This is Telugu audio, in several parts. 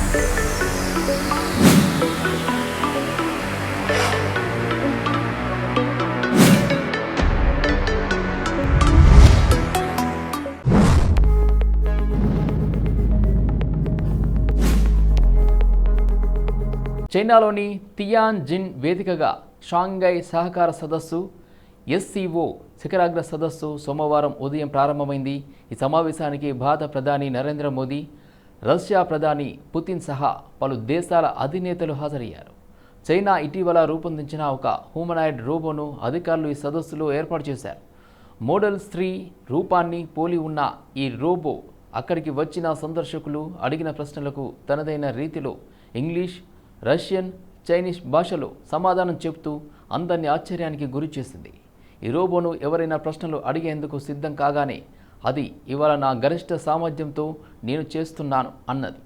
చైనాలోని తియాన్జిన్ వేదికగా షాంఘై సహకార సదస్సు SCO శిఖరాగ్ర సదస్సు సోమవారం ఉదయం ప్రారంభమైంది. ఈ సమావేశానికి భారత ప్రధాని నరేంద్ర మోదీ, రష్యా ప్రధాని పుతిన్ సహా పలు దేశాల అధినేతలు హాజరయ్యారు. చైనా ఇటీవల రూపొందించిన ఒక హ్యూమనాయిడ్ రోబోను అధికారులు ఈ సదస్సులో ఏర్పాటు చేశారు. మోడల్ 3 రూపాన్ని పోలి ఉన్న ఈ రోబో అక్కడికి వచ్చిన సందర్శకులు అడిగిన ప్రశ్నలకు తనదైన రీతిలో ఇంగ్లీష్, రష్యన్, చైనీస్ భాషలో సమాధానం చెబుతూ అందరినీ ఆశ్చర్యానికి గురి చేసింది. ఈ రోబోను ఎవరైనా ప్రశ్నలు అడిగేందుకు సిద్ధం కాగానే అది ఇవాళ నా గరిష్ట సామర్థ్యంతో నేను చేస్తున్నాను అన్నది.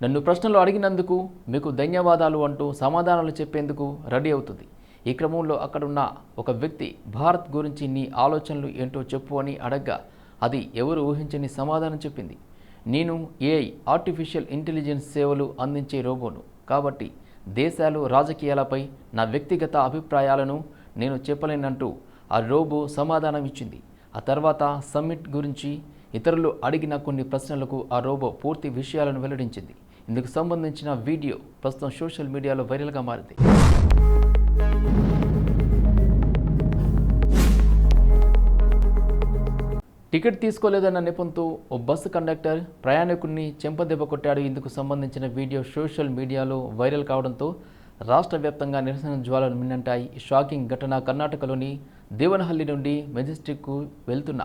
నన్ను ప్రశ్నలు అడిగినందుకు మీకు ధన్యవాదాలు అంటూ సమాధానాలు చెప్పేందుకు రెడీ అవుతుంది. ఈ క్రమంలో అక్కడున్న ఒక వ్యక్తి భారత్ గురించి నీ ఆలోచనలు ఏంటో చెప్పు అని అడగ్గా అది ఎవరు ఊహించని సమాధానం చెప్పింది. నేను AI ఆర్టిఫిషియల్ ఇంటెలిజెన్స్ సేవలు అందించే రోబోను కాబట్టి దేశాలు, రాజకీయాలపై నా వ్యక్తిగత అభిప్రాయాలను నేను చెప్పలేనంటూ ఆ రోబో సమాధానం ఇచ్చింది. ఆ తర్వాత సమ్మిట్ గురించి ఇతరులు అడిగిన కొన్ని ప్రశ్నలకు ఆ రోబో పూర్తి విషయాలను వెల్లడించింది. ఇందుకు సంబంధించిన వీడియో ప్రస్తుతం సోషల్ మీడియాలో వైరల్గా మారింది. టికెట్ తీసుకోలేదన్న నెపంతో ఓ బస్సు కండక్టర్ ప్రయాణికుడిని చెంపదెబ్బ కొట్టాడు. ఇందుకు సంబంధించిన వీడియో సోషల్ మీడియాలో వైరల్ కావడంతో రాష్ట్ర వ్యాప్తంగా నిరసన జ్వాలలు మిన్నంటాయి. షాకింగ్ ఘటన కర్ణాటకలోని దేవనహల్లి నుండి మెజెస్టిక్కు వెళ్తున్న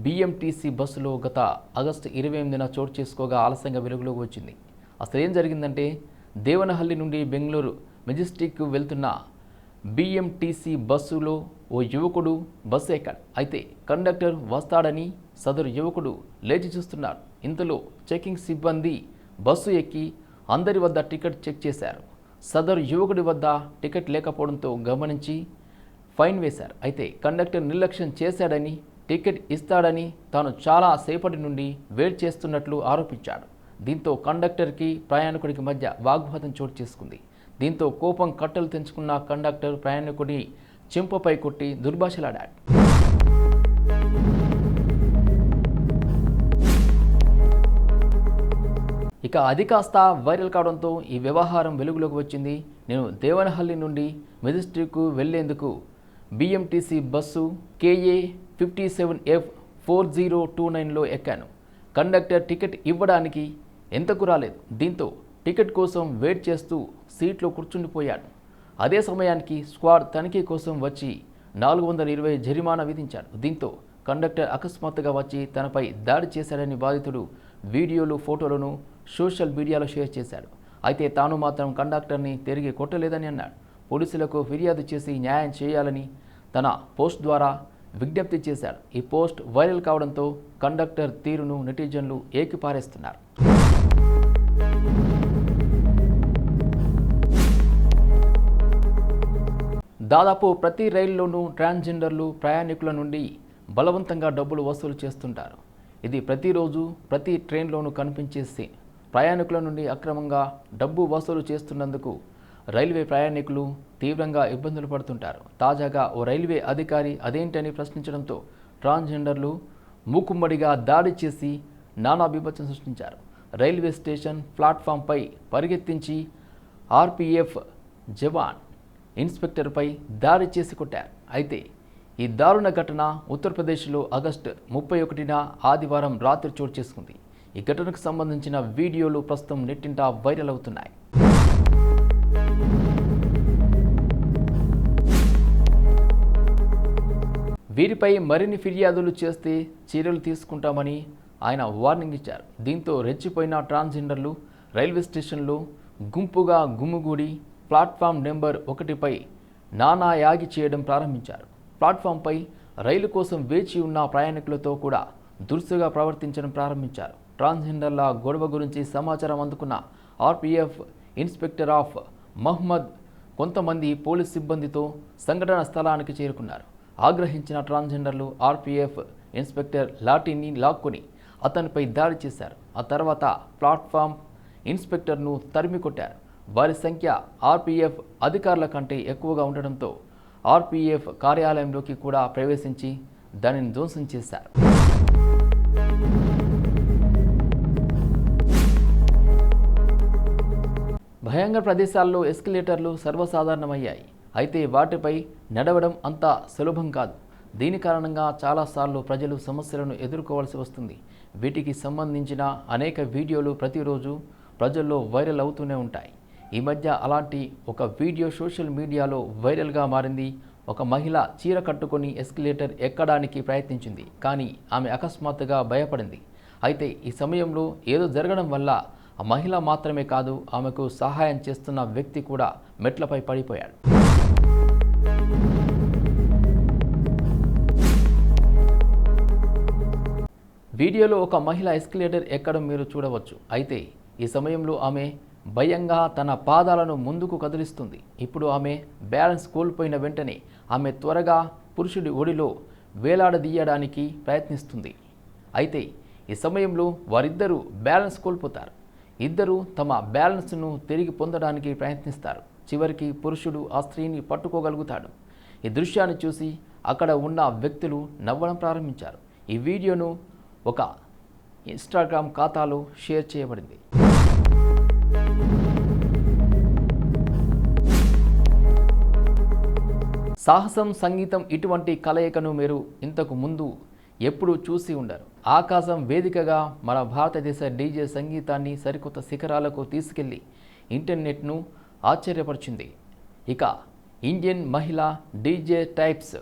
BMTC బస్సులో గత ఆగస్టు 28న చోటు చేసుకోగా ఆలస్యంగా వెలుగులోకి వచ్చింది. అసలు ఏం జరిగిందంటే దేవనహల్లి నుండి బెంగళూరు మెజెస్టిక్కు వెళ్తున్న BMTC బస్సులో ఓ యువకుడు బస్సు ఎక్కాడు. అయితే కండక్టర్ వస్తాడని సదరు యువకుడు లేచి చూస్తున్నాడు. ఇంతలో చెకింగ్ సిబ్బంది బస్సు ఎక్కి అందరి వద్ద టికెట్ చెక్ చేశారు. సదరు యువకుడి వద్ద టికెట్ లేకపోవడంతో గమనించి ఫైన్ వేశారు. అయితే కండక్టర్ నిర్లక్ష్యం చేశాడని, టికెట్ ఇస్తాడని తాను చాలా సేపటి నుండి వెయిట్ చేస్తున్నట్లు ఆరోపించాడు. దీంతో కండక్టర్కి ప్రయాణికుడికి మధ్య వాగ్వాదం చోటు చేసుకుంది. దీంతో కోపం కట్టలు తెంచుకున్న కండక్టర్ ప్రయాణికుడి చెంపపై కొట్టి దుర్భాషలాడాడు. ఇక అది కాస్త వైరల్ కావడంతో ఈ వ్యవహారం వెలుగులోకి వచ్చింది. నేను దేవనహల్లి నుండి మెజెస్టిక్కు వెళ్లేందుకు BMTC బస్సు KA 57F 4029లో ఎక్కాను. కండక్టర్ టికెట్ ఇవ్వడానికి ఎంతకు రాలేదు. దీంతో టికెట్ కోసం వెయిట్ చేస్తూ సీట్లో కూర్చుండిపోయాడు. అదే సమయానికి స్క్వాడ్ తనిఖీ కోసం వచ్చి 420 జరిమానా విధించాడు. దీంతో కండక్టర్ అకస్మాత్తుగా వచ్చి తనపై దాడి చేశాడని బాధితుడు వీడియోలు, ఫోటోలను సోషల్ మీడియాలో షేర్ చేశాడు. అయితే తాను మాత్రం కండక్టర్ని తిరిగి కొట్టలేదని అన్నాడు. పోలీసులకు ఫిర్యాదు చేసి న్యాయం చేయాలని తన పోస్ట్ ద్వారా విజ్ఞప్తి చేశాడు. ఈ పోస్ట్ వైరల్ కావడంతో కండక్టర్ తీరును నెటిజన్లు ఏకిపారేస్తున్నారు. దాదాపు ప్రతి రైల్లోనూ ట్రాన్స్జెండర్లు ప్రయాణికుల నుండి బలవంతంగా డబ్బులు వసూలు చేస్తుంటారు. ఇది ప్రతిరోజు ప్రతి ట్రైన్లోనూ కనిపించే సీన్. ప్రయాణికుల నుండి అక్రమంగా డబ్బు వసూలు చేస్తున్నందుకు రైల్వే ప్రయాణికులు తీవ్రంగా ఇబ్బందులు పడుతుంటారు. తాజాగా ఓ రైల్వే అధికారి అదేంటని ప్రశ్నించడంతో ట్రాన్స్జెండర్లు మూకుమ్మడిగా దాడి చేసి నానా బీభత్సం సృష్టించారు. రైల్వే స్టేషన్ ప్లాట్ఫామ్పై పరిగెత్తించి RPF జవాన్ ఇన్స్పెక్టర్పై దాడి చేసి కొట్టారు. అయితే ఈ దారుణ ఘటన ఉత్తరప్రదేశ్లో ఆగస్టు 31న ఆదివారం రాత్రి చోటు చేసుకుంది. ఈ ఘటనకు సంబంధించిన వీడియోలు ప్రస్తుతం నెట్టింట వైరల్ అవుతున్నాయి. వీరిపై మరిన్ని ఫిర్యాదులు చేస్తే చర్యలు తీసుకుంటామని ఆయన వార్నింగ్ ఇచ్చారు. దీంతో రెచ్చిపోయిన ట్రాన్స్జెండర్లు రైల్వే స్టేషన్లో గుంపుగా గుమ్ముగూడి ప్లాట్ఫామ్ నెంబర్ 1పై నానా యాగి చేయడం ప్రారంభించారు. ప్లాట్ఫామ్పై రైలు కోసం వేచి ఉన్న ప్రయాణికులతో కూడా దురుసుగా ప్రవర్తించడం ప్రారంభించారు. ట్రాన్స్జెండర్ల గొడవ గురించి సమాచారం అందుకున్న RPF ఇన్స్పెక్టర్ ఆఫ్ మహ్మద్ కొంతమంది పోలీస్ సిబ్బందితో సంఘటన స్థలానికి చేరుకున్నారు. ఆగ్రహించిన ట్రాన్స్జెండర్లు RPF ఇన్స్పెక్టర్ లాఠీని లాక్కొని అతనిపై దాడి చేశారు. ఆ తర్వాత ప్లాట్ఫామ్ ఇన్స్పెక్టర్ను తరిమి కొట్టారు. వారి సంఖ్య ఆర్పీఎఫ్ అధికారుల కంటే ఎక్కువగా ఉండడంతో ఆర్పీఎఫ్ కార్యాలయంలోకి కూడా ప్రవేశించి దానిని ధ్వంసం చేశారు. భయంకర ప్రదేశాల్లో ఎస్కలేటర్లు సర్వసాధారణమయ్యాయి. అయితే వాటిపై నడవడం అంత సులభం కాదు. దీని కారణంగా చాలాసార్లు ప్రజలు సమస్యలను ఎదుర్కోవాల్సి వస్తుంది. వీటికి సంబంధించిన అనేక వీడియోలు ప్రతిరోజు ప్రజల్లో వైరల్ అవుతూనే ఉంటాయి. ఈ మధ్య అలాంటి ఒక వీడియో సోషల్ మీడియాలో వైరల్గా మారింది. ఒక మహిళ చీర కట్టుకొని ఎస్కలేటర్ ఎక్కడానికి ప్రయత్నించింది. కానీ ఆమె అకస్మాత్తుగా భయపడింది. అయితే ఈ సమయంలో ఏదో జరగడం వల్ల ఆ మహిళ మాత్రమే కాదు, ఆమెకు సహాయం చేస్తున్న వ్యక్తి కూడా మెట్లపై పడిపోయాడు. వీడియోలో ఒక మహిళ ఎస్కలేటర్ ఎక్కడం మీరు చూడవచ్చు. అయితే ఈ సమయంలో ఆమె భయంగా తన పాదాలను ముందుకు కదిలిస్తుంది. ఇప్పుడు ఆమె బ్యాలెన్స్ కోల్పోయిన వెంటనే ఆమె త్వరగా పురుషుడి ఒడిలో వేలాడదీయడానికి ప్రయత్నిస్తుంది. అయితే ఈ సమయంలో వారిద్దరూ బ్యాలెన్స్ కోల్పోతారు. ఇద్దరూ తమ బ్యాలెన్స్ను తిరిగి పొందడానికి ప్రయత్నిస్తారు. చివరికి పురుషుడు ఆ స్త్రీని పట్టుకోగలుగుతాడు. ఈ దృశ్యాన్ని చూసి అక్కడ ఉన్న వ్యక్తులు నవ్వడం ప్రారంభించారు. ఈ వీడియోను ఒక ఇన్స్టాగ్రామ్ ఖాతాలో షేర్ చేయబడింది. సాహసం, సంగీతం ఇటువంటి కలయికను మీరు ఇంతకు ముందు ఎప్పుడూ చూసి ఉండరు. ఆకాశం వేదికగా మన భారతదేశ డీజే సంగీతాన్ని సరికొత్త శిఖరాలకు తీసుకెళ్లి ఇంటర్నెట్ను ఆశ్చర్యపరిచింది. ఇక ఇండియన్ మహిళా డీజే టైప్స్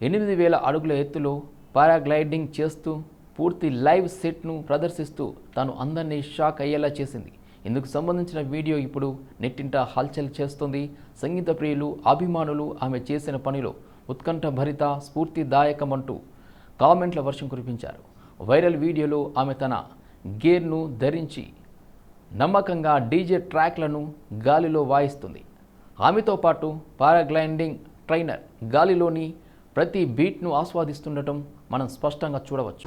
8000 అడుగుల ఎత్తులో పారాగ్లైడింగ్ చేస్తూ పూర్తి లైవ్ సెట్ను ప్రదర్శిస్తూ తాను అందరినీ షాక్ అయ్యేలా చేసింది. ఇందుకు సంబంధించిన వీడియో ఇప్పుడు నెట్టింట హల్చల్ చేస్తుంది. సంగీత ప్రియులు, అభిమానులు ఆమె చేసిన పనిలో ఉత్కంఠభరిత, స్ఫూర్తిదాయకమంటూ కామెంట్ల వర్షం కురిపించారు. వైరల్ వీడియోలో ఆమె తన గేర్ను ధరించి నమ్మకంగా డీజే ట్రాక్లను గాలిలో వాయిస్తుంది. ఆమెతో పాటు పారాగ్లైడింగ్ ట్రైనర్ గాలిలోని ప్రతి బీట్ను ఆస్వాదిస్తుండటం మనం స్పష్టంగా చూడవచ్చు.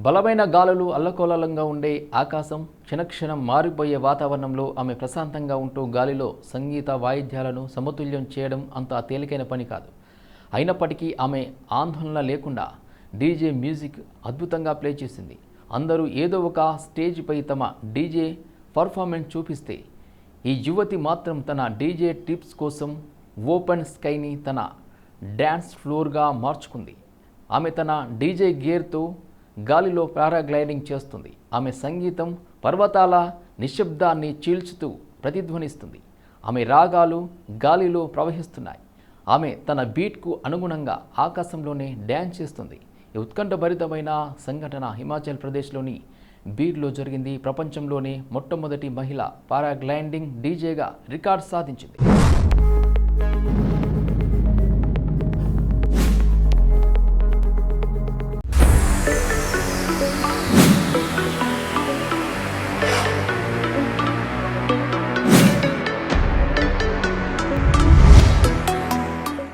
బలమైన గాలులు, అల్లకల్లోలంగా ఉండే ఆకాశం, క్షణక్షణం మారిపోయే వాతావరణంలో ఆమె ప్రశాంతంగా ఉంటూ గాలిలో సంగీత వాయిద్యాలను సమతుల్యం చేయడం అంత తేలికైన పని కాదు. అయినప్పటికీ ఆమె ఆందోళన లేకుండా డీజే మ్యూజిక్ అద్భుతంగా ప్లే చేసింది. అందరూ ఏదో ఒక స్టేజ్పై తమ డీజే పర్ఫార్మెన్స్ చూపిస్తే ఈ యువతి మాత్రం తన డీజే టిప్స్ కోసం ఓపెన్ స్కైని తన డ్యాన్స్ ఫ్లోర్గా మార్చుకుంది. ఆమె తన డీజే గేర్తో గాలిలో పారాగ్లైడింగ్ చేస్తుంది. ఆమె సంగీతం పర్వతాల నిశ్శబ్దాన్ని చీల్చుతూ ప్రతిధ్వనిస్తుంది. ఆమె రాగాలు గాలిలో ప్రవహిస్తున్నాయి. ఆమె తన బీట్కు అనుగుణంగా ఆకాశంలోనే డ్యాన్స్ చేస్తుంది. ఈ ఉత్కంఠభరితమైన సంఘటన హిమాచల్ ప్రదేశ్లోని బీర్లో జరిగింది. ప్రపంచంలోనే మొట్టమొదటి మహిళ పారాగ్లైడింగ్ డీజేగా రికార్డు సాధించింది.